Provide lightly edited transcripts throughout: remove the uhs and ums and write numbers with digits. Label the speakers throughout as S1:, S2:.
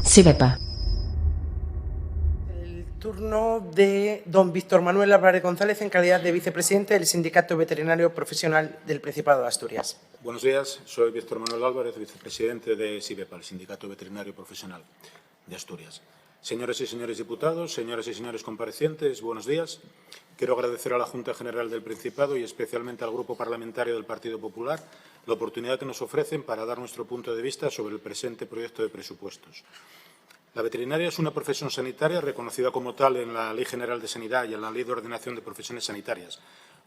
S1: SIVEPA.
S2: El turno de don Víctor Manuel Álvarez González en calidad de vicepresidente del Sindicato Veterinario Profesional del Principado de Asturias.
S3: Buenos días, soy Víctor Manuel Álvarez, vicepresidente de SIVEPA, el Sindicato Veterinario Profesional de Asturias. Señoras y señores diputados, señoras y señores comparecientes, buenos días. Quiero agradecer a la Junta General del Principado y especialmente al Grupo Parlamentario del Partido Popular la oportunidad que nos ofrecen para dar nuestro punto de vista sobre el presente proyecto de presupuestos. La veterinaria es una profesión sanitaria reconocida como tal en la Ley General de Sanidad y en la Ley de Ordenación de Profesiones Sanitarias.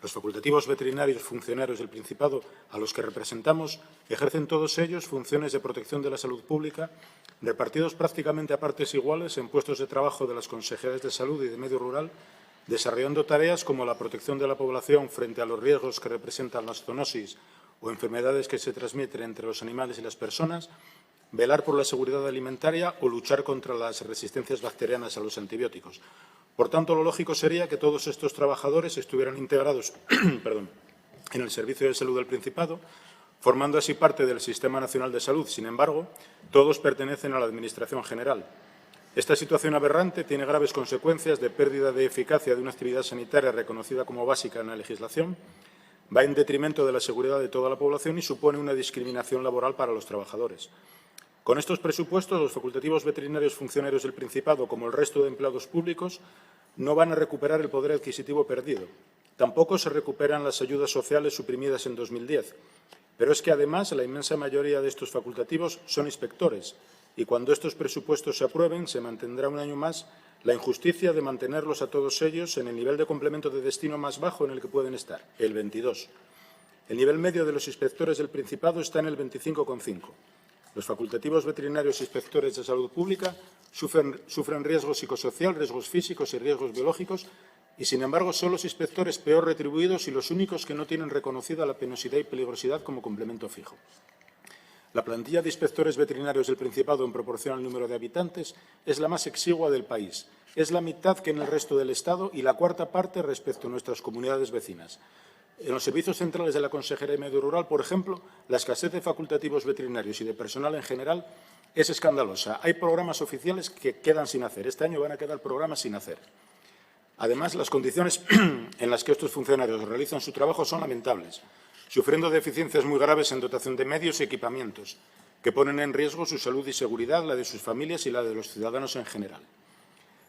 S3: Los facultativos veterinarios funcionarios del Principado, a los que representamos, ejercen todos ellos funciones de protección de la salud pública, repartidos prácticamente a partes iguales en puestos de trabajo de las consejerías de Salud y de Medio Rural, desarrollando tareas como la protección de la población frente a los riesgos que representan las zoonosis o enfermedades que se transmiten entre los animales y las personas, velar por la seguridad alimentaria o luchar contra las resistencias bacterianas a los antibióticos. Por tanto, lo lógico sería que todos estos trabajadores estuvieran integrados en el Servicio de Salud del Principado, formando así parte del Sistema Nacional de Salud. Sin embargo, todos pertenecen a la Administración General. Esta situación aberrante tiene graves consecuencias de pérdida de eficacia de una actividad sanitaria reconocida como básica en la legislación, va en detrimento de la seguridad de toda la población y supone una discriminación laboral para los trabajadores. Con estos presupuestos, los facultativos veterinarios funcionarios del Principado, como el resto de empleados públicos, no van a recuperar el poder adquisitivo perdido. Tampoco se recuperan las ayudas sociales suprimidas en 2010. Pero es que, además, la inmensa mayoría de estos facultativos son inspectores y cuando estos presupuestos se aprueben, se mantendrá un año más la injusticia de mantenerlos a todos ellos en el nivel de complemento de destino más bajo en el que pueden estar, el 22. El nivel medio de los inspectores del Principado está en el 25,5. Los facultativos veterinarios e inspectores de salud pública sufren riesgo psicosocial, riesgos físicos y riesgos biológicos y, sin embargo, son los inspectores peor retribuidos y los únicos que no tienen reconocida la penosidad y peligrosidad como complemento fijo. La plantilla de inspectores veterinarios del Principado en proporción al número de habitantes es la más exigua del país. Es la mitad que en el resto del Estado y la cuarta parte respecto a nuestras comunidades vecinas. En los servicios centrales de la Consejería de Medio Rural, por ejemplo, la escasez de facultativos veterinarios y de personal en general es escandalosa. Hay programas oficiales que quedan sin hacer. Este año van a quedar programas sin hacer. Además, las condiciones en las que estos funcionarios realizan su trabajo son lamentables, sufriendo deficiencias muy graves en dotación de medios y equipamientos, que ponen en riesgo su salud y seguridad, la de sus familias y la de los ciudadanos en general.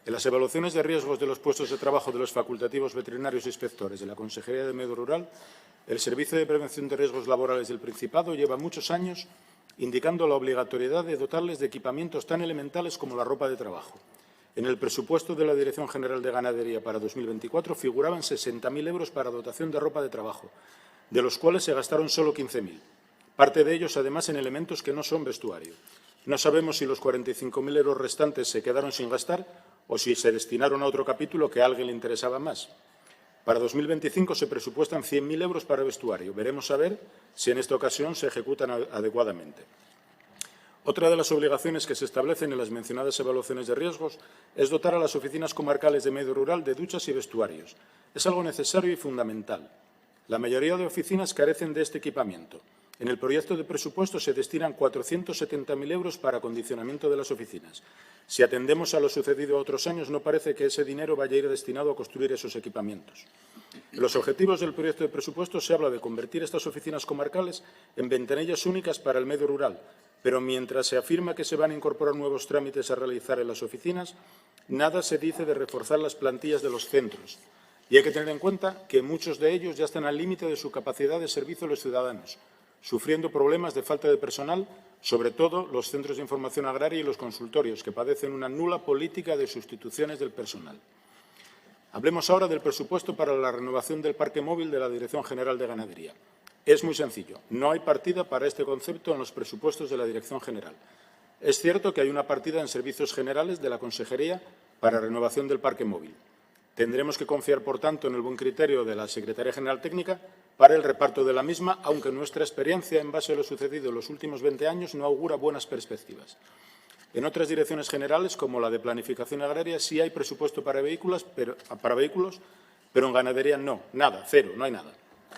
S3: En las evaluaciones de riesgos de los puestos de trabajo de los facultativos veterinarios e inspectores de la Consejería de Medio Rural, el Servicio de Prevención de Riesgos Laborales del Principado lleva muchos años indicando la obligatoriedad de dotarles de equipamientos tan elementales como la ropa de trabajo. En el presupuesto de la Dirección General de Ganadería para 2024 figuraban 60.000 euros para dotación de ropa de trabajo, de los cuales se gastaron solo 15.000. Parte de ellos, además, en elementos que no son vestuario. No sabemos si los 45.000 euros restantes se quedaron sin gastar o si se destinaron a otro capítulo que a alguien le interesaba más. Para 2025 se presupuestan 100.000 euros para vestuario. Veremos a ver si en esta ocasión se ejecutan adecuadamente. Otra de las obligaciones que se establecen en las mencionadas evaluaciones de riesgos es dotar a las oficinas comarcales de medio rural de duchas y vestuarios. Es algo necesario y fundamental. La mayoría de oficinas carecen de este equipamiento. En el proyecto de presupuesto se destinan 470.000 euros para acondicionamiento de las oficinas. Si atendemos a lo sucedido a otros años, no parece que ese dinero vaya a ir destinado a construir esos equipamientos. En los objetivos del proyecto de presupuesto se habla de convertir estas oficinas comarcales en ventanillas únicas para el medio rural, pero mientras se afirma que se van a incorporar nuevos trámites a realizar en las oficinas, nada se dice de reforzar las plantillas de los centros. Y hay que tener en cuenta que muchos de ellos ya están al límite de su capacidad de servicio a los ciudadanos, sufriendo problemas de falta de personal, sobre todo los centros de información agraria y los consultorios, que padecen una nula política de sustituciones del personal. Hablemos ahora del presupuesto para la renovación del parque móvil de la Dirección General de Ganadería. Es muy sencillo. No hay partida para este concepto en los presupuestos de la Dirección General. Es cierto que hay una partida en servicios generales de la Consejería para renovación del parque móvil. Tendremos que confiar, por tanto, en el buen criterio de la Secretaría General Técnica para el reparto de la misma, aunque nuestra experiencia en base a lo sucedido en los últimos 20 años no augura buenas perspectivas. En otras direcciones generales, como la de Planificación Agraria, sí hay presupuesto para vehículos, pero en ganadería no, nada, cero, no hay nada.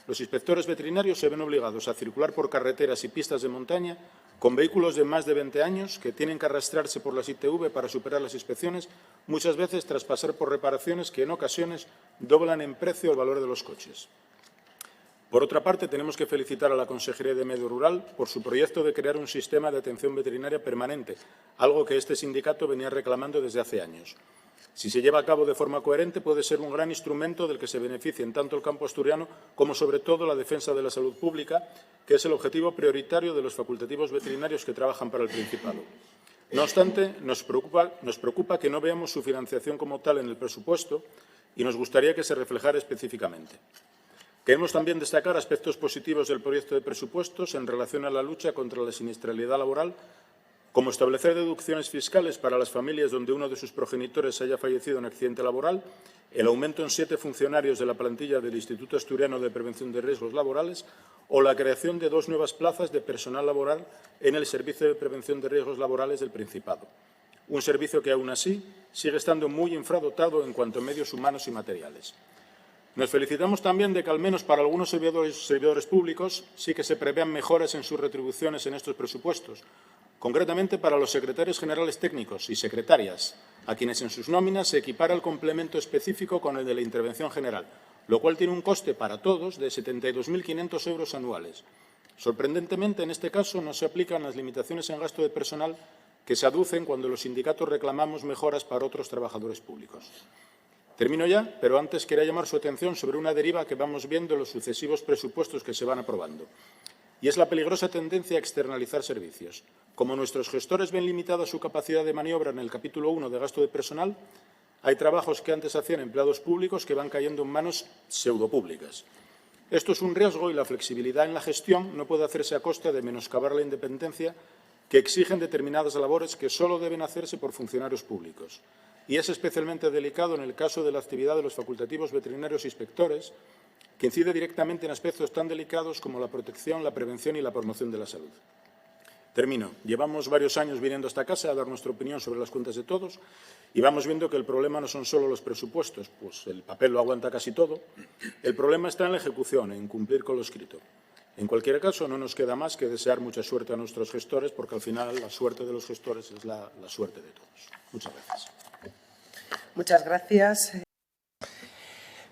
S3: Los inspectores veterinarios se ven obligados a circular por carreteras y pistas de montaña con vehículos de más de 20 años que tienen que arrastrarse por las ITV para superar las inspecciones, muchas veces tras pasar por reparaciones que en ocasiones doblan en precio el valor de los coches. Por otra parte, tenemos que felicitar a la Consejería de Medio Rural por su proyecto de crear un sistema de atención veterinaria permanente, algo que este sindicato venía reclamando desde hace años. Si se lleva a cabo de forma coherente, puede ser un gran instrumento del que se beneficien tanto el campo asturiano como, sobre todo, la defensa de la salud pública, que es el objetivo prioritario de los facultativos veterinarios que trabajan para el Principado. No obstante, nos preocupa que no veamos su financiación como tal en el presupuesto y nos gustaría que se reflejara específicamente. Queremos también destacar aspectos positivos del proyecto de presupuestos en relación a la lucha contra la siniestralidad laboral, como establecer deducciones fiscales para las familias donde uno de sus progenitores haya fallecido en accidente laboral, el aumento en 7 funcionarios de la plantilla del Instituto Asturiano de Prevención de Riesgos Laborales o la creación de 2 nuevas plazas de personal laboral en el Servicio de Prevención de Riesgos Laborales del Principado. Un servicio que, aún así, sigue estando muy infradotado en cuanto a medios humanos y materiales. Nos felicitamos también de que, al menos para algunos servidores públicos, sí que se prevean mejoras en sus retribuciones en estos presupuestos, concretamente para los secretarios generales técnicos y secretarias, a quienes en sus nóminas se equipara el complemento específico con el de la intervención general, lo cual tiene un coste para todos de 72.500 euros anuales. Sorprendentemente, en este caso, no se aplican las limitaciones en gasto de personal que se aducen cuando los sindicatos reclamamos mejoras para otros trabajadores públicos. Termino ya, pero antes quería llamar su atención sobre una deriva que vamos viendo en los sucesivos presupuestos que se van aprobando. Y es la peligrosa tendencia a externalizar servicios. Como nuestros gestores ven limitada su capacidad de maniobra en el capítulo 1 de gasto de personal, hay trabajos que antes hacían empleados públicos que van cayendo en manos pseudopúblicas. Esto es un riesgo y la flexibilidad en la gestión no puede hacerse a costa de menoscabar la independencia que exigen determinadas labores que solo deben hacerse por funcionarios públicos. Y es especialmente delicado en el caso de la actividad de los facultativos veterinarios inspectores, que incide directamente en aspectos tan delicados como la protección, la prevención y la promoción de la salud. Termino. Llevamos varios años viniendo a esta casa a dar nuestra opinión sobre las cuentas de todos y vamos viendo que el problema no son solo los presupuestos, pues el papel lo aguanta casi todo. El problema está en la ejecución, en cumplir con lo escrito. En cualquier caso, no nos queda más que desear mucha suerte a nuestros gestores, porque al final la suerte de los gestores es la suerte de todos. Muchas gracias.
S2: Muchas gracias.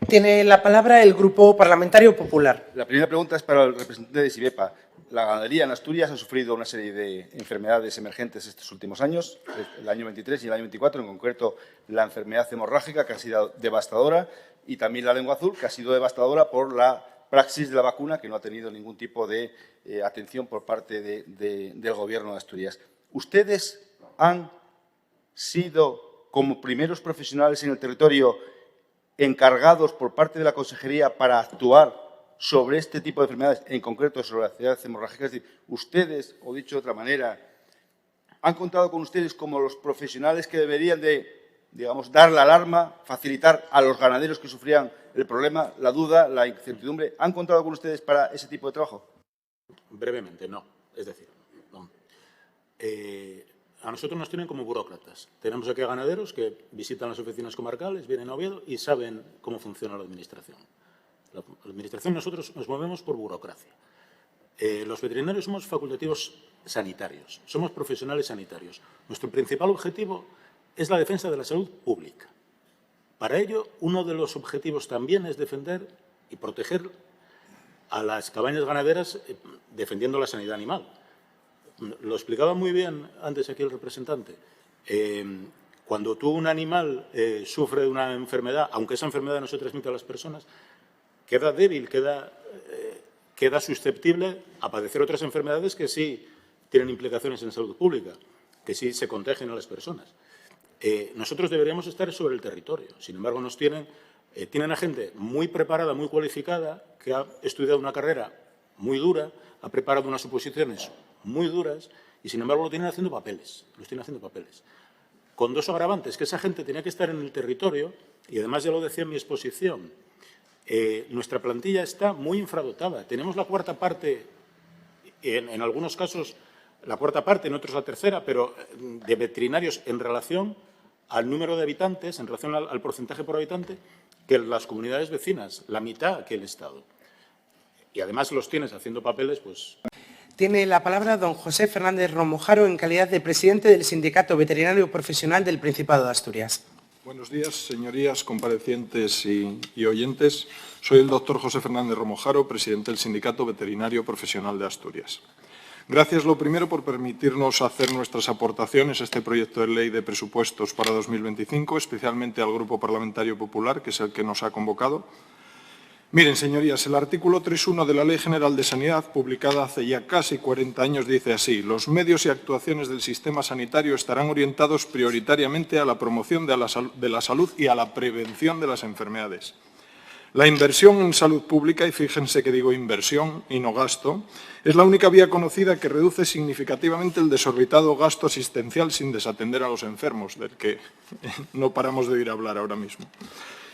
S2: Tiene la palabra el Grupo Parlamentario Popular.
S1: La primera pregunta es para el representante de SIVEPA. La ganadería en Asturias ha sufrido una serie de enfermedades emergentes estos últimos años, el año 23 y el año 24, en concreto la enfermedad hemorrágica, que ha sido devastadora, y también la lengua azul, que ha sido devastadora por la praxis de la vacuna, que no ha tenido ningún tipo de atención por parte del Gobierno de Asturias. ¿Ustedes han sido, como primeros profesionales en el territorio, encargados por parte de la Consejería para actuar sobre este tipo de enfermedades, en concreto sobre las enfermedades hemorrágicas? Es decir, ustedes, o dicho de otra manera, han contado con ustedes como los profesionales que deberían de, digamos, dar la alarma, facilitar a los ganaderos que sufrían el problema, la duda, la incertidumbre. ¿Han contado con ustedes para ese tipo de trabajo?
S3: Brevemente, no. Es decir, no. A nosotros nos tienen como burócratas. Tenemos aquí a ganaderos que visitan las oficinas comarcales, vienen a Oviedo y saben cómo funciona la Administración. La Administración, nosotros nos movemos por burocracia. Los veterinarios somos facultativos sanitarios, somos profesionales sanitarios. Nuestro principal objetivo es la defensa de la salud pública. Para ello, uno de los objetivos también es defender y proteger a las cabañas ganaderas defendiendo la sanidad animal. Lo explicaba muy bien antes aquí el representante. Cuando un animal sufre de una enfermedad, aunque esa enfermedad no se transmite a las personas, queda débil, queda susceptible a padecer otras enfermedades que sí tienen implicaciones en salud pública, que sí se contagian a las personas. Nosotros deberíamos estar sobre el territorio. Sin embargo, tienen a gente muy preparada, muy cualificada, que ha estudiado una carrera muy dura, ha preparado unas oposiciones muy duras y, sin embargo, lo tienen haciendo papeles. Con dos agravantes, que esa gente tenía que estar en el territorio y, además, ya lo decía en mi exposición, nuestra plantilla está muy infradotada. Tenemos la cuarta parte, en algunos casos la cuarta parte, en otros la tercera, pero de veterinarios en relación al número de habitantes, en relación al porcentaje por habitante, que las comunidades vecinas, la mitad que el Estado. y además los tienes haciendo papeles, pues...
S2: Tiene la palabra don José Fernández Romojaro en calidad de presidente del Sindicato Veterinario Profesional del Principado de Asturias.
S4: Buenos días, señorías, comparecientes y oyentes. Soy el doctor José Fernández Romojaro, presidente del Sindicato Veterinario Profesional de Asturias. Gracias, lo primero, por permitirnos hacer nuestras aportaciones a este proyecto de ley de presupuestos para 2025, especialmente al Grupo Parlamentario Popular, que es el que nos ha convocado. Miren, señorías, el artículo 3.1 de la Ley General de Sanidad, publicada hace ya casi 40 años, dice así: los medios y actuaciones del sistema sanitario estarán orientados prioritariamente a la promoción de la salud y a la prevención de las enfermedades. La inversión en salud pública, y fíjense que digo inversión y no gasto, es la única vía conocida que reduce significativamente el desorbitado gasto asistencial sin desatender a los enfermos, del que no paramos de oír hablar ahora mismo.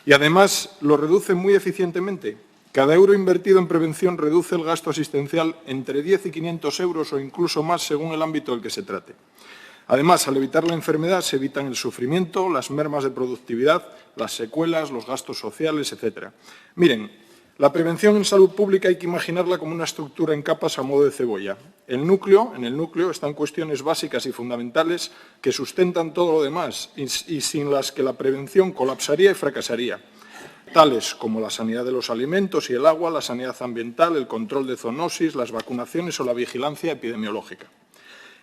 S4: Y además lo reduce muy eficientemente. Cada euro invertido en prevención reduce el gasto asistencial entre 10 y 500 euros o incluso más según el ámbito del que se trate. Además, al evitar la enfermedad se evitan el sufrimiento, las mermas de productividad, las secuelas, los gastos sociales, etc. Miren, la prevención en salud pública hay que imaginarla como una estructura en capas a modo de cebolla. En el núcleo están cuestiones básicas y fundamentales que sustentan todo lo demás y sin las que la prevención colapsaría y fracasaría, tales como la sanidad de los alimentos y el agua, la sanidad ambiental, el control de zoonosis, las vacunaciones o la vigilancia epidemiológica.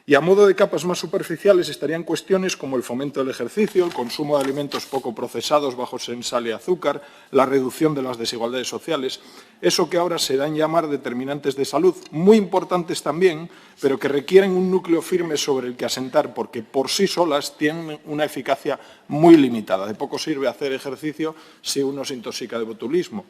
S4: Y a modo de capas más superficiales estarían cuestiones como el fomento del ejercicio, el consumo de alimentos poco procesados bajos en sal y azúcar, la reducción de las desigualdades sociales, eso que ahora se dan llamar determinantes de salud, muy importantes también, pero que requieren un núcleo firme sobre el que asentar, porque por sí solas tienen una eficacia muy limitada. De poco sirve hacer ejercicio si uno se intoxica de botulismo.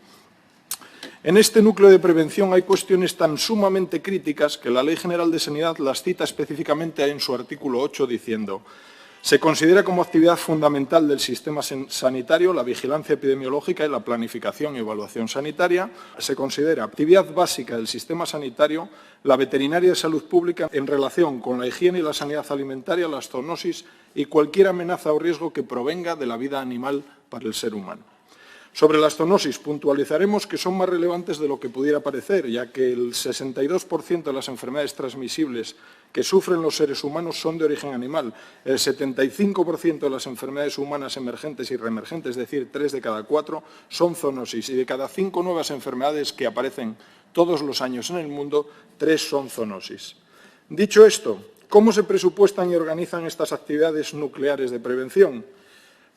S4: En este núcleo de prevención hay cuestiones tan sumamente críticas que la Ley General de Sanidad las cita específicamente en su artículo 8 diciendo: se considera como actividad fundamental del sistema sanitario la vigilancia epidemiológica y la planificación y evaluación sanitaria. Se considera actividad básica del sistema sanitario la veterinaria de salud pública en relación con la higiene y la sanidad alimentaria, las zoonosis y cualquier amenaza o riesgo que provenga de la vida animal para el ser humano. Sobre las zoonosis puntualizaremos que son más relevantes de lo que pudiera parecer, ya que el 62% de las enfermedades transmisibles que sufren los seres humanos son de origen animal, el 75% de las enfermedades humanas emergentes y reemergentes, es decir, 3 de cada 4, son zoonosis, y de cada 5 nuevas enfermedades que aparecen todos los años en el mundo, 3 son zoonosis. Dicho esto, ¿cómo se presupuestan y organizan estas actividades nucleares de prevención?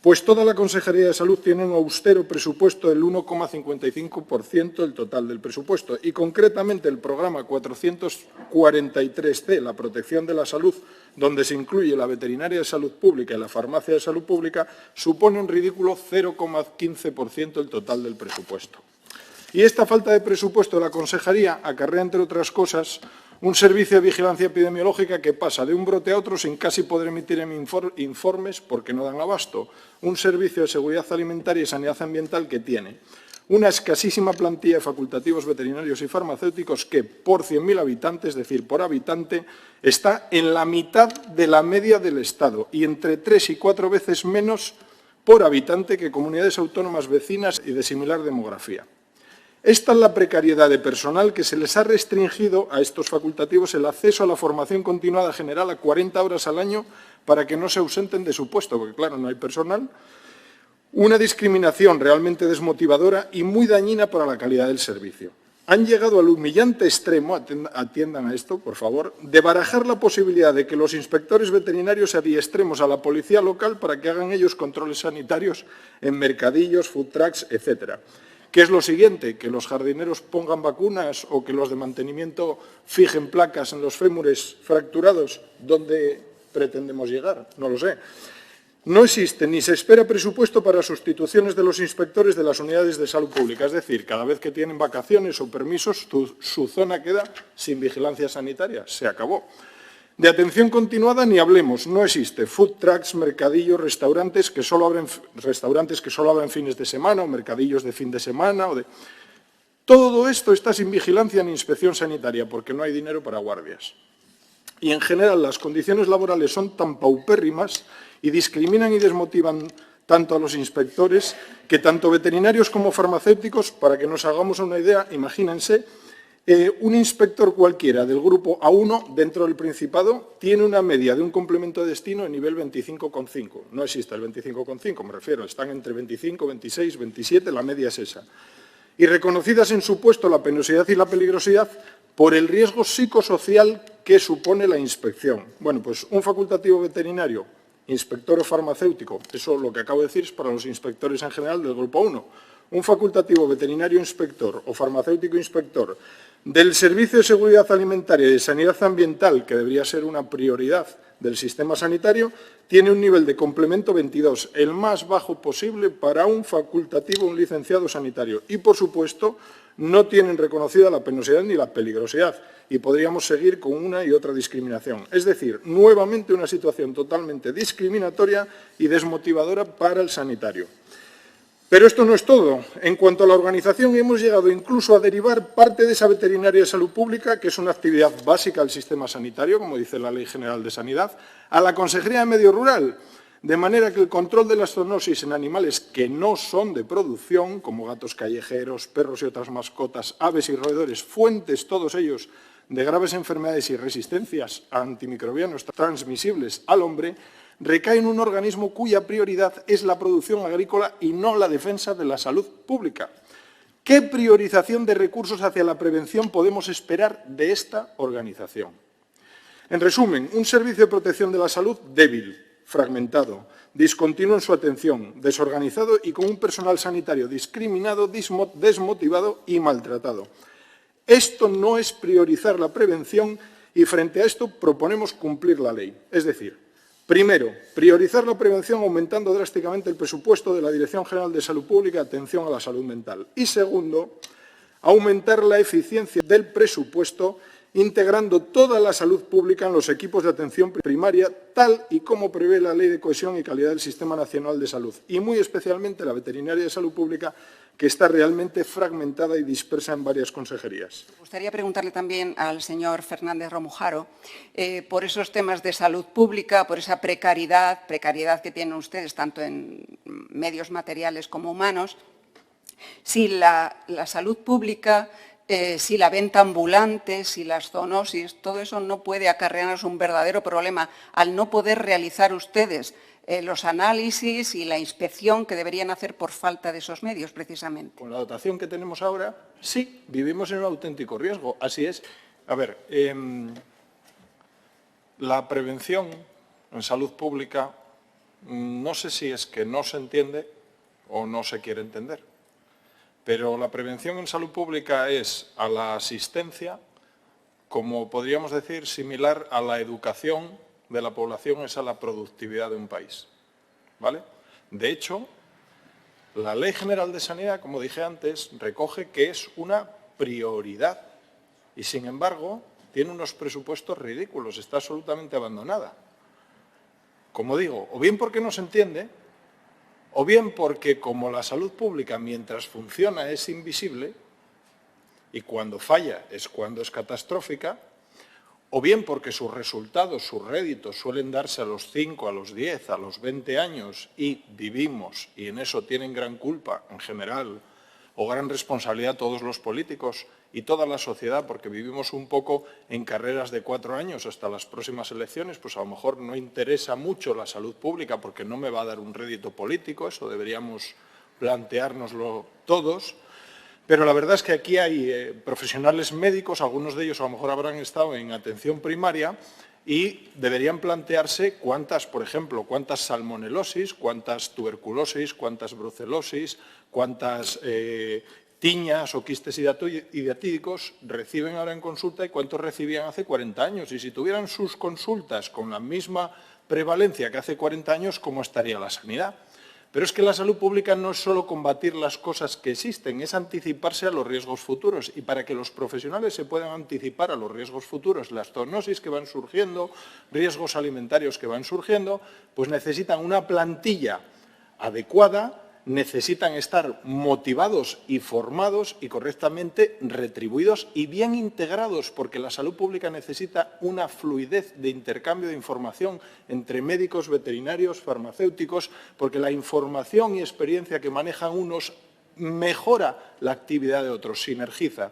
S4: Pues toda la Consejería de Salud tiene un austero presupuesto del 1,55% del total del presupuesto y, concretamente, el programa 443C, la protección de la salud, donde se incluye la veterinaria de salud pública y la farmacia de salud pública, supone un ridículo 0,15% del total del presupuesto. Y esta falta de presupuesto de la Consejería acarrea, entre otras cosas, un servicio de vigilancia epidemiológica que pasa de un brote a otro sin casi poder emitir informes porque no dan abasto. Un servicio de seguridad alimentaria y sanidad ambiental que tiene una escasísima plantilla de facultativos veterinarios y farmacéuticos que, por 100.000 habitantes, es decir, por habitante, está en la mitad de la media del Estado y entre 3 y 4 veces menos por habitante que comunidades autónomas vecinas y de similar demografía. Esta es la precariedad de personal que se les ha restringido a estos facultativos el acceso a la formación continuada general a 40 horas al año para que no se ausenten de su puesto, porque, claro, no hay personal. Una discriminación realmente desmotivadora y muy dañina para la calidad del servicio. Han llegado al humillante extremo, atiendan a esto, por favor, de barajar la posibilidad de que los inspectores veterinarios adiestremos a la policía local para que hagan ellos controles sanitarios en mercadillos, food trucks, etcétera. ¿Qué es lo siguiente? ¿Que los jardineros pongan vacunas o que los de mantenimiento fijen placas en los fémures fracturados? ¿Dónde pretendemos llegar? No lo sé. No existe ni se espera presupuesto para sustituciones de los inspectores de las unidades de salud pública. Es decir, cada vez que tienen vacaciones o permisos, su zona queda sin vigilancia sanitaria. Se acabó. De atención continuada ni hablemos, no existe. Food trucks, mercadillos, restaurantes que solo abren fines de semana o mercadillos de fin de semana. Todo esto está sin vigilancia ni inspección sanitaria porque no hay dinero para guardias. Y en general las condiciones laborales son tan paupérrimas y discriminan y desmotivan tanto a los inspectores que tanto veterinarios como farmacéuticos, para que nos hagamos una idea, imagínense, Un inspector cualquiera del grupo A1 dentro del Principado tiene una media de un complemento de destino de nivel 25,5. No existe el 25,5, me refiero, están entre 25, 26, 27, la media es esa. Y reconocidas en su puesto la penosidad y la peligrosidad por el riesgo psicosocial que supone la inspección. Bueno, pues un facultativo veterinario, inspector o farmacéutico, eso lo que acabo de decir es para los inspectores en general del grupo 1, un facultativo veterinario inspector o farmacéutico inspector del Servicio de Seguridad Alimentaria y de Sanidad Ambiental, que debería ser una prioridad del sistema sanitario, tiene un nivel de complemento 22, el más bajo posible para un facultativo, un licenciado sanitario. Y, por supuesto, no tienen reconocida la penosidad ni la peligrosidad y podríamos seguir con una y otra discriminación. Es decir, nuevamente una situación totalmente discriminatoria y desmotivadora para el sanitario. Pero esto no es todo. En cuanto a la organización, hemos llegado incluso a derivar parte de esa veterinaria de salud pública, que es una actividad básica del sistema sanitario, como dice la Ley General de Sanidad, a la Consejería de Medio Rural, de manera que el control de la zoonosis en animales que no son de producción, como gatos callejeros, perros y otras mascotas, aves y roedores, fuentes todos ellos de graves enfermedades y resistencias a antimicrobianos transmisibles al hombre, recae en un organismo cuya prioridad es la producción agrícola y no la defensa de la salud pública. ¿Qué priorización de recursos hacia la prevención podemos esperar de esta organización? En resumen, un servicio de protección de la salud débil, fragmentado, discontinuo en su atención, desorganizado y con un personal sanitario discriminado, desmotivado y maltratado. Esto no es priorizar la prevención y frente a esto proponemos cumplir la ley. Es decir, primero, priorizar la prevención aumentando drásticamente el presupuesto de la Dirección General de Salud Pública y Atención a la Salud Mental. Y segundo, aumentar la eficiencia del presupuesto integrando toda la salud pública en los equipos de atención primaria, tal y como prevé la Ley de Cohesión y Calidad del Sistema Nacional de Salud, y muy especialmente la veterinaria de salud pública, que está realmente fragmentada y dispersa en varias consejerías.
S5: Me gustaría preguntarle también al señor Fernández Romujaro por esos temas de salud pública, por esa precariedad que tienen ustedes tanto en medios materiales como humanos, si la salud pública, si la venta ambulante, si las zoonosis, todo eso no puede acarrearnos un verdadero problema al no poder realizar ustedes los análisis y la inspección que deberían hacer por falta de esos medios, precisamente.
S4: Con la dotación que tenemos ahora, sí, vivimos en un auténtico riesgo, así es. A ver, la prevención en salud pública, no sé si es que no se entiende o no se quiere entender, pero la prevención en salud pública es a la asistencia, como podríamos decir, similar a la educación de la población es a la productividad de un país, ¿vale? De hecho, la Ley General de Sanidad, como dije antes, recoge que es una prioridad y, sin embargo, tiene unos presupuestos ridículos, está absolutamente abandonada. Como digo, o bien porque no se entiende, o bien porque, como la salud pública, mientras funciona, es invisible, y cuando falla es cuando es catastrófica, o bien porque sus resultados, sus réditos suelen darse a los 5, a los 10, a los 20 años y vivimos, y en eso tienen gran culpa en general, o gran responsabilidad todos los políticos y toda la sociedad, porque vivimos un poco en carreras de 4 años hasta las próximas elecciones, pues a lo mejor no interesa mucho la salud pública porque no me va a dar un rédito político, eso deberíamos planteárnoslo todos. Pero la verdad es que aquí hay profesionales médicos, algunos de ellos a lo mejor habrán estado en atención primaria y deberían plantearse cuántas, por ejemplo, cuántas salmonelosis, cuántas tuberculosis, cuántas brucelosis, cuántas tiñas o quistes hidatídicos reciben ahora en consulta y cuántos recibían hace 40 años. Y si tuvieran sus consultas con la misma prevalencia que hace 40 años, ¿cómo estaría la sanidad? Pero es que la salud pública no es solo combatir las cosas que existen, es anticiparse a los riesgos futuros. Y para que los profesionales se puedan anticipar a los riesgos futuros, las zoonosis que van surgiendo, riesgos alimentarios que van surgiendo, pues necesitan una plantilla adecuada, necesitan estar motivados y formados y correctamente retribuidos y bien integrados, porque la salud pública necesita una fluidez de intercambio de información entre médicos, veterinarios, farmacéuticos, porque la información y experiencia que manejan unos mejora la actividad de otros, sinergiza.